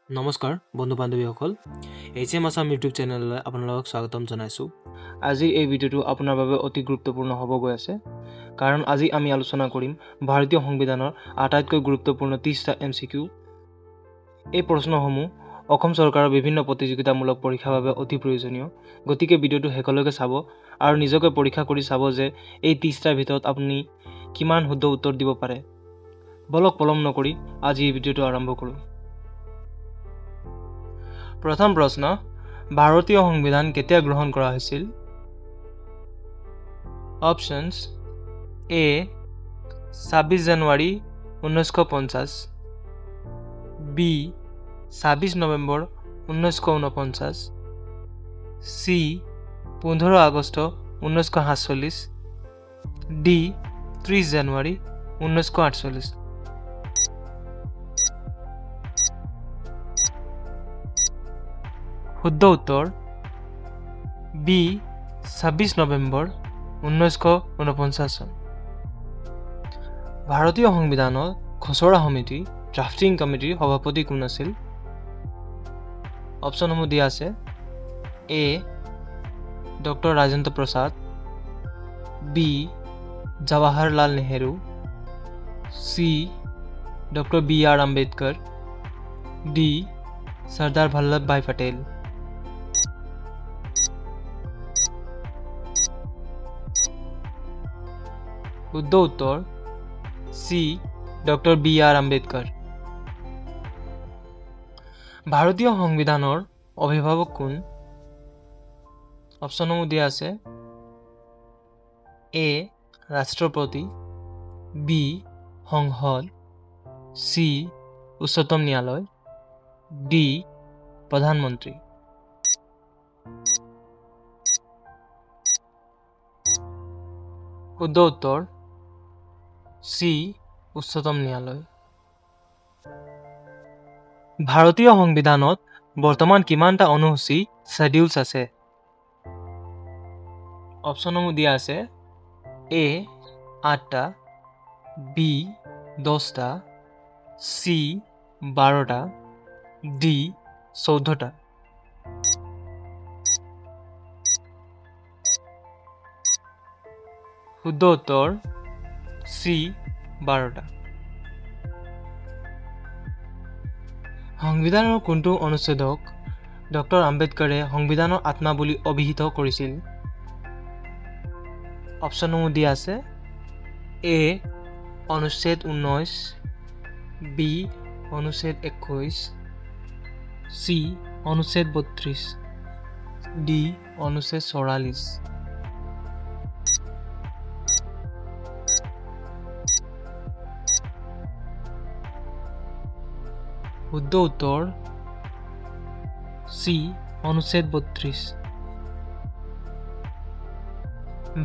নমস্কাৰ বন্ধু বান্ধৱীসকল HM Assam YouTube চেনেললৈ আপোনালোকক স্বাগতম জনাইছোঁ। আজি এই ভিডিঅ'টো আপোনাৰ বাবে অতি গুৰুত্বপূৰ্ণ হ'ব গৈ আছে, কাৰণ আজি আমি আলোচনা কৰিম ভাৰতীয় সংবিধানৰ আটাইতকৈ গুৰুত্বপূৰ্ণ 30টা MCQ। এই প্ৰশ্নসমূহ অসম চৰকাৰৰ বিভিন্ন প্ৰতিযোগিতামূলক পৰীক্ষাৰ বাবে অতি প্ৰয়োজনীয়। গতিকে ভিডিঅ'টো শেষলৈকে চাব আৰু নিজকে পৰীক্ষা কৰি চাব যে এই 30টাৰ ভিতৰত আপুনি কিমান শুদ্ধ উত্তৰ দিব পাৰে। বলক পলম নকৰি আজি এই ভিডিঅ'টো আৰম্ভ কৰোঁ। প্ৰথম প্ৰশ্ন, ভাৰতীয় সংবিধান কেতিয়া গ্ৰহণ কৰা হৈছিল? Options: A 26 January 1950, B 26 November 1949, C 15 August 1947, D 30 January 1948। শুদ্ধ উত্তৰ বি 26 নৱেম্বৰ 1949 চন। ভাৰতীয় সংবিধানৰ খচৰা সমিতি ড্ৰাফটিং কমিটিৰ সভাপতি কোন আছিল? অপশ্যনসমূহ দিয়া আছে: A doctor Rajendra Prasad, B Jawaharlal Nehru, C doctor BR Ambedkar, D Sardar Vallabhbhai Patel. শুদ্ধ উত্তৰ চি ডক্টৰ BR আম্বেদকাৰ। ভাৰতীয় সংবিধানৰ অভিভাৱক কোন? অপশ্যনসমূহ দিয়া আছে: এ ৰাষ্ট্ৰপতি, বি সংসদ, চি উচ্চতম ন্যায়ালয়, ডি প্ৰধানমন্ত্ৰী। শুদ্ধ উত্তৰ চি উচ্চতম ন্যায়ালয়। ভাৰতীয় সংবিধানত বৰ্তমান কিমানটা অনুসূচী শ্বেডিউলছ আছে? অপশ্যনসমূহ দিয়া আছে: এ 8টা, বি 10টা, চি 12টা, ডি 14টা। শুদ্ধ উত্তৰ চি 12টা। সংবিধানৰ কোনটো অনুচ্ছেদক ডক্টৰ আম্বেদকাৰে সংবিধানৰ আত্মা বুলি অভিহিত কৰিছিল? অপশ্যনসমূহ দিয়া আছে: এ অনুচ্ছেদ 19, বি অনুচ্ছেদ 21, চি অনুচ্ছেদ 32, ডি অনুচ্ছেদ 44। শুদ্ধ উত্তৰ চি অনুচ্ছেদ 32।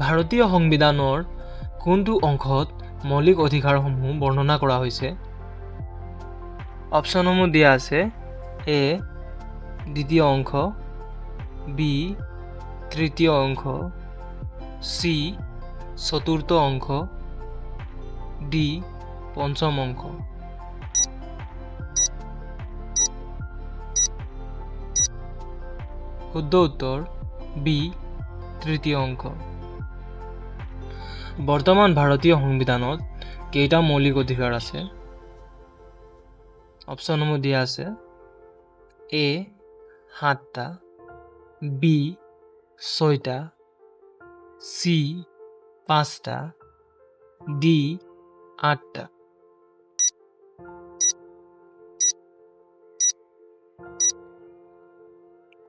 ভাৰতীয় সংবিধানৰ কোনটো অংশত মৌলিক অধিকাৰসমূহ বৰ্ণনা কৰা হৈছে? অপশ্যনসমূহ দিয়া আছে: এ দ্বিতীয় অংশ, বি তৃতীয় অংশ, চি চতুৰ্থ অংশ, ডি পঞ্চম অংশ। শুদ্ধ উত্তৰ বি তৃতীয় অংশ। বৰ্তমান ভাৰতীয় সংবিধানত কেইটা মৌলিক অধিকাৰ আছে? অপশ্যনসমূহ দিয়া আছে: এ 7টা, বি 6টা, চি 5টা, ডি 8টা।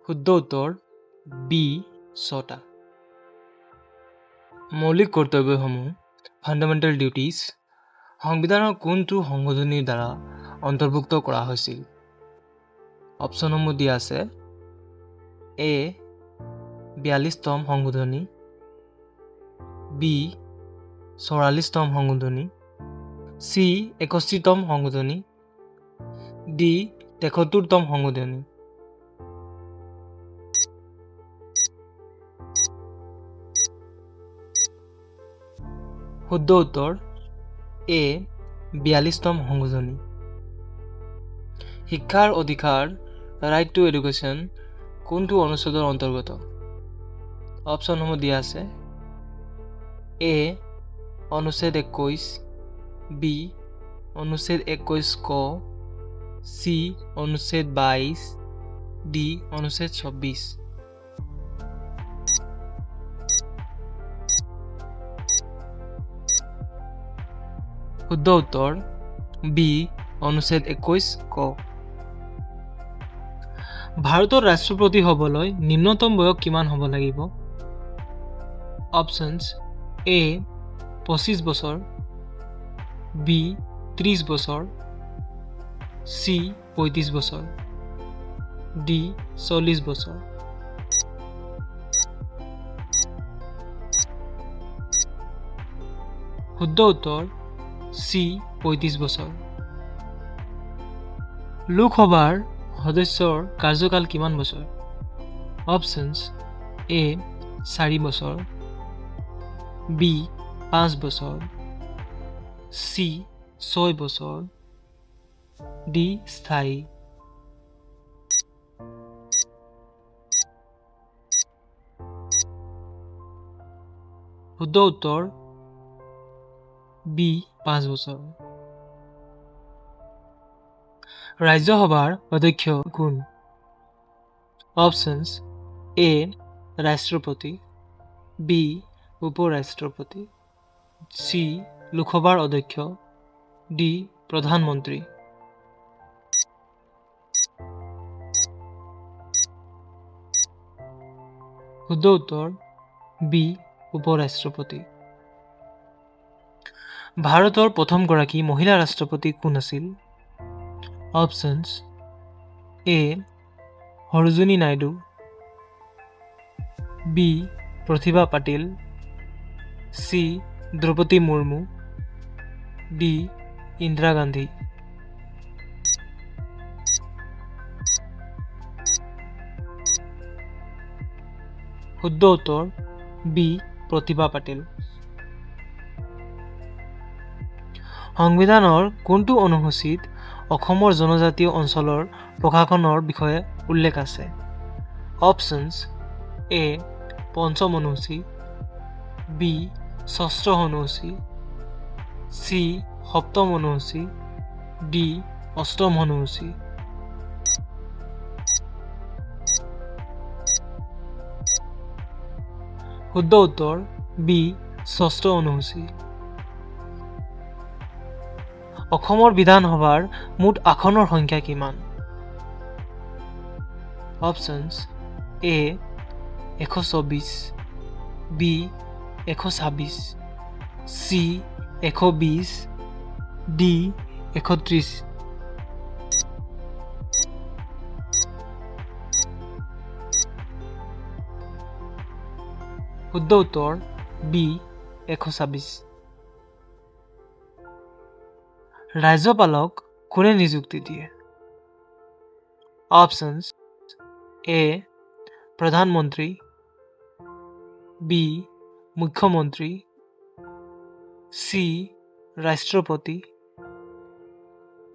শুদ্ধ উত্তৰ বি 6টা। মৌলিক কৰ্তব্যসমূহ ফাণ্ডামেণ্টেল ডিউটিজ সংবিধানৰ কোনটো সংশোধনীৰ দ্বাৰা অন্তৰ্ভুক্ত কৰা হৈছিল? অপশ্যনসমূহ দিয়া আছে: এ 42তম সংশোধনী, বি 44তম সংশোধনী, চি 61তম সংশোধনী, ডি 73তম সংশোধনী। শুদ্ধ উত্তৰ এ 42তম সংশোধনী। শিক্ষাৰ অধিকাৰ ৰাইট টু এডুকেশ্যন কোনটো অনুচ্ছেদৰ অন্তৰ্গত? অপশ্যনসমূহ দিয়া আছে। এ অনুচ্ছেদ 21, বি অনুচ্ছেদ 21 ক, চি অনুচ্ছেদ 22, ডি অনুচ্ছেদ 26। শুদ্ধ উত্তৰ বি অনুচ্ছেদ 21 ক। ভাৰতৰ ৰাষ্ট্ৰপতি হ'বলৈ নিম্নতম বয়স কিমান হ'ব লাগিব? অপশ্যনছ এ 25 বছৰ, বি 30 বছৰ, চি 35 বছৰ, ডি 40 বছৰ। শুদ্ধ উত্তৰ চি 35 বছৰ। লোকসভাৰ সদস্যৰ কাৰ্যকাল কিমান বছৰ? অপশ্যনছ এ 4 বছৰ, বি 5 বছৰ, চি 6 বছৰ, ডি স্থায়ী। শুদ্ধ উত্তৰ বি 5 বছৰ। ৰাজ্যসভাৰ অধ্যক্ষ কোন? অপশ্যনছ এ ৰাষ্ট্ৰপতি, বি উপৰাষ্ট্ৰপতি, চি লোকসভাৰ অধ্যক্ষ, ডি প্ৰধানমন্ত্ৰী। শুদ্ধ উত্তৰ বি উপৰাষ্ট্ৰপতি। ভাৰতৰ প্ৰথমগৰাকী মহিলা ৰাষ্ট্ৰপতি কোন আছিল? অপশ্যনছ এ সৰোজিনী নাইডু, বি প্ৰতিভা পাটিল, চি দ্ৰৌপদী মুৰ্মু, ডি ইন্দিৰা গান্ধী। শুদ্ধ উত্তৰ বি প্ৰতিভা পাটিল। সংবিধানৰ কোনটো অনুসূচীত অসমৰ জনজাতীয় অঞ্চলৰ প্ৰশাসনৰ বিষয়ে উল্লেখ আছে? অপশ্যনছ এ ৫ম অনুসূচী, বি ৬ষ্ঠ অনুসূচী, চি ৭ম অনুসূচী, ডি ৮ম অনুসূচী। শুদ্ধ উত্তৰ বি ৬ষ্ঠ অনুসূচী। অসমৰ বিধানসভাৰ মুঠ আসনৰ সংখ্যা কিমান? অপশ্যনছ এ ১২৪, বি ১২৬, চি ১২০, ডি ৩১। শুদ্ধ উত্তৰ বি ১২৬। ৰাজ্যপালক কোনে নিযুক্তি দিয়ে? অপশ্যনছ এ প্ৰধানমন্ত্ৰী, বি মুখ্যমন্ত্ৰী, চি ৰাষ্ট্ৰপতি,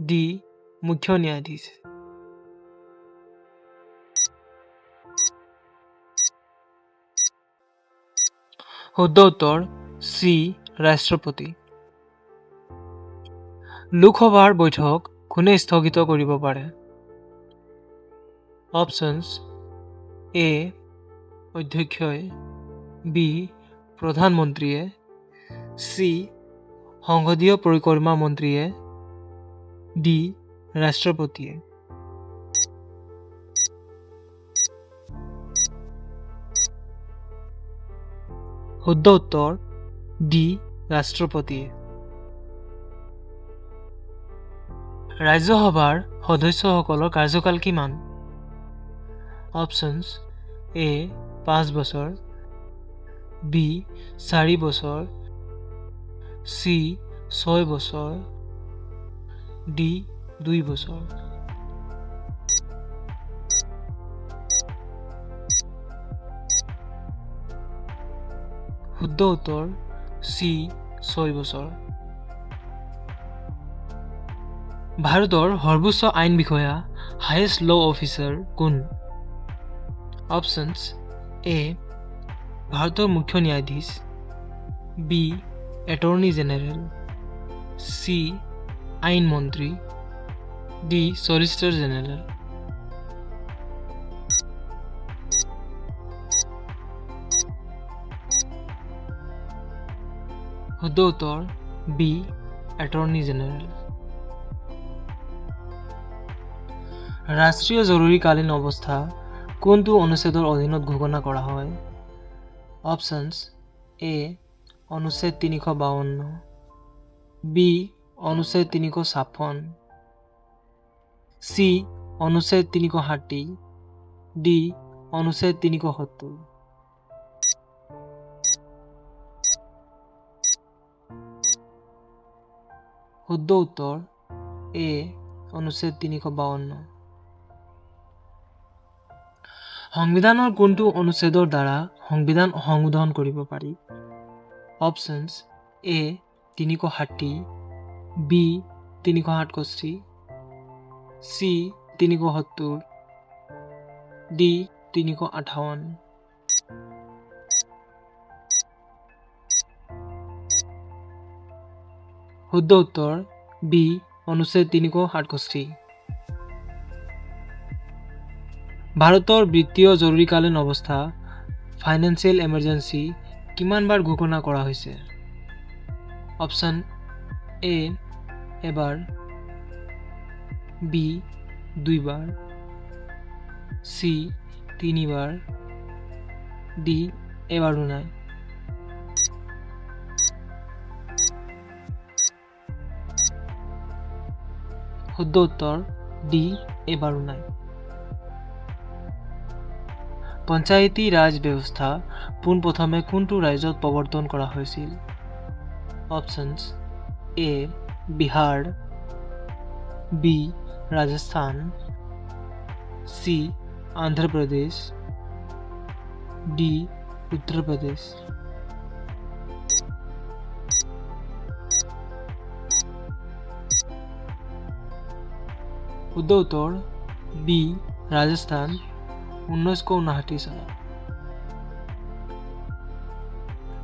ডি মুখ্য ন্যায়াধীশ। শুদ্ধ উত্তৰ চি ৰাষ্ট্ৰপতি। লোকসভাৰ বৈঠক কোনে স্থগিত কৰিব পাৰে? অপশ্যনছ এ অধ্যক্ষই, বি প্ৰধানমন্ত্ৰীয়ে, চি সংসদীয় পৰিক্ৰমা মন্ত্ৰীয়ে, ডি ৰাষ্ট্ৰপতিয়ে। শুদ্ধ উত্তৰ ডি ৰাষ্ট্ৰপতিয়ে। ৰাজ্যসভাৰ সদস্যসকলৰ কাৰ্যকাল কিমান? অপশ্যনছ এ 5 বছৰ, বি 4 বছৰ, চি 6 বছৰ, ডি 2 বছৰ। শুদ্ধ উত্তৰ চি 6 বছৰ। ভাৰতৰ সৰ্বোচ্চ আইন বিষয়া হায়েষ্ট ল' অফিচাৰ কোন? অপশ্যনছ এ ভাৰতৰ মুখ্য ন্যায়াধীশ, বি এটৰ্নী জেনেৰেল, চি আইন মন্ত্ৰী, ডি চলিচিটৰ জেনেৰেল। শুদ্ধ উত্তৰ বি এটৰ্নী জেনেৰেল। ৰাষ্ট্ৰীয় জৰুৰীকালীন অৱস্থা কোনটো অনুচ্ছেদৰ অধীনত ঘোষণা কৰা হয়? অপশ্যনছ এ অনুচ্ছেদ 352, বি অনুচ্ছেদ 356, চি অনুচ্ছেদ 360, ডি অনুচ্ছেদ 370। শুদ্ধ উত্তৰ এ অনুচ্ছেদ 352। সংবিধানৰ কোনটো অনুচ্ছেদৰ দ্বাৰা সংবিধান সংশোধন কৰিব পাৰি? অপশ্যনছ এ 360, বি 367, চি 370, ডি 358। শুদ্ধ উত্তৰ বি অনুচ্ছেদ 367। ভাৰতৰ বিত্তীয় জৰুৰীকালীন অৱস্থা ফাইনেন্সিয়েল এমাৰ্জেঞ্চি কিমানবাৰ ঘোষণা কৰা হৈছে? অপশ্যন এ এবাৰ, বি 2 বাৰ, চি 3 বাৰ, ডি এবাৰো নাই। শুদ্ধ উত্তৰ ডি এবাৰো নাই। পঞ্চায়তী ৰাজ ব্যৱস্থা পোনপ্ৰথমে কোনটো ৰাজ্যত প্ৰৱৰ্তন কৰা হৈছিল? অপশ্যনছ এ Bihar, B Rajasthan, C Andhra Pradesh, D Uttar Pradesh. শুদ্ধ উত্তৰ বি ৰাজস্থান, 1959 চনত।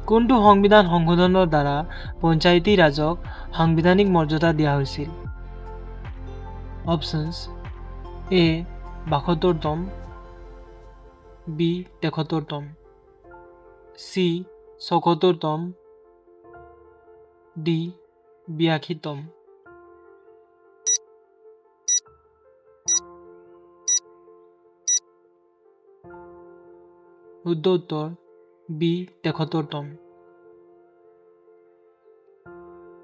কোনটো সংবিধান সংশোধনৰ দ্বাৰা পঞ্চায়তী ৰাজক সাংবিধানিক মৰ্যাদা দিয়া হৈছিল? অপশ্যনছ এ 72তম, বি 73তম, চি 74তম, ডি 82তম। শুদ্ধ উত্তৰ বি 73তম।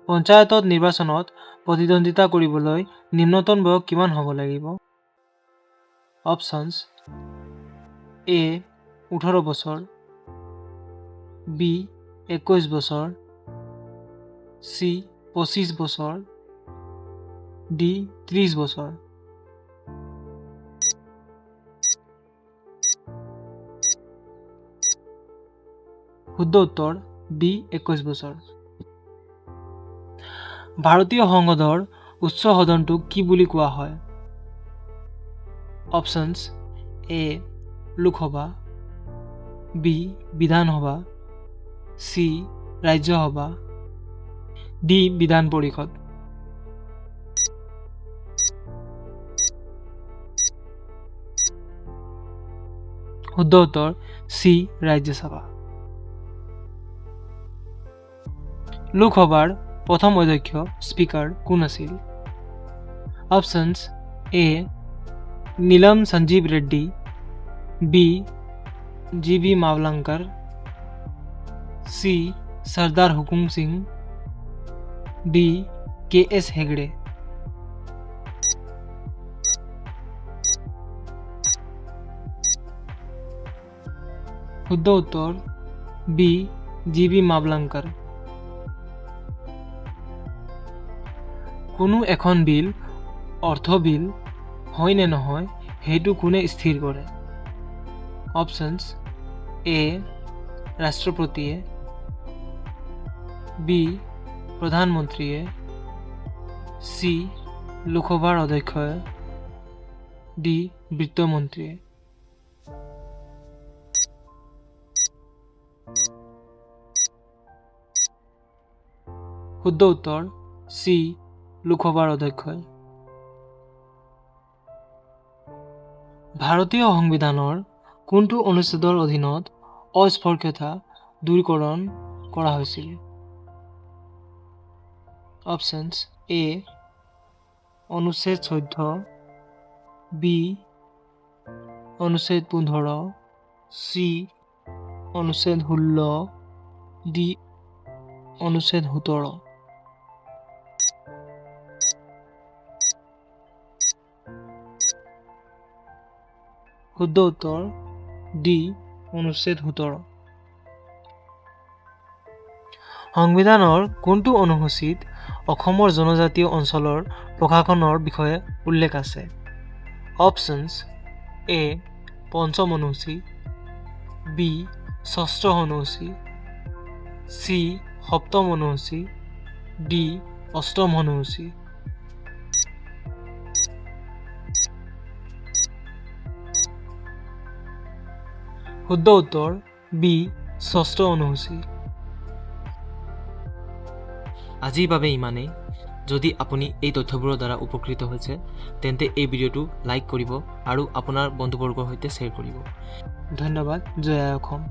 পঞ্চায়তত নিৰ্বাচনত প্ৰতিদ্বন্দ্বিতা কৰিবলৈ নিম্নতম বয়স কিমান হ'ব লাগিব? অপশ্যনছ এ 18 বছৰ, বি 21 বছৰ, চি 25 বছৰ, ডি 30 বছৰ। শুদ্ধ উত্তৰ বি 21 বছৰ। ভাৰতীয় সংসদৰ উচ্চ সদনটোক কি বুলি কোৱা হয়? অপশ্যনছ এ লোকসভা, বি বিধানসভা, চি ৰাজ্যসভা, ডি বিধান পৰিষদ। শুদ্ধ উত্তৰ চি ৰাজ্যসভা। লোকসভাৰ প্ৰথম অধ্যক্ষ স্পীকাৰ কোন আছিল? অপশ্যনছ এ Neelam Sanjeev Reddy, B GB. মাভলাংকাৰ, C Sardar হুকুম সিং, ডি কে.এছ. হেগড়ে। শুদ্ধ উত্তৰ বি জি.বি. মাভলাংকাৰ। কোনো এখন বিল অৰ্থ বিল হয় নে নহয় সেইটো কোনে স্থিৰ কৰে? অপশ্যনছ এ ৰাষ্ট্ৰপতিয়ে, বি প্ৰধানমন্ত্ৰীয়ে, চি লোকসভাৰ অধ্যক্ষই, ডি বিত্তমন্ত্ৰীয়ে। শুদ্ধ উত্তৰ চি লোকসভাৰ অধ্যক্ষই। ভাৰতীয় সংবিধানৰ কোনটো অনুচ্ছেদৰ অধীনত অস্পৃশ্যতা দূৰীকৰণ কৰা হৈছিল? অপশ্যনছ এ অনুচ্ছেদ 14, বি অনুচ্ছেদ 15, চি অনুচ্ছেদ 16, ডি অনুচ্ছেদ 17। শুদ্ধ উত্তৰ ডি অনুচ্ছেদ 17। সংবিধানৰ কোনটো অনুসূচীত অসমৰ জনজাতীয় অঞ্চলৰ প্ৰশাসনৰ বিষয়ে উল্লেখ আছে? অপশ্যনছ এ পঞ্চম অনুসূচী, বি ষষ্ঠ অনুসূচী, চি সপ্তম অনুসূচী, ডি অষ্টম অনুসূচী। শুদ্ধ উত্তৰ বি ষষ্ঠ অনুসূচী। আজিৰ বাবে ইমানেই। যদি আপুনি এই তথ্যবোৰৰ দ্বাৰা উপকৃত হৈছে তেন্তে এই ভিডিঅ'টো লাইক কৰিব আৰু আপোনাৰ বন্ধুবৰ্গৰ সৈতে শ্বেয়াৰ কৰিব। ধন্যবাদ। জয় আই অসম।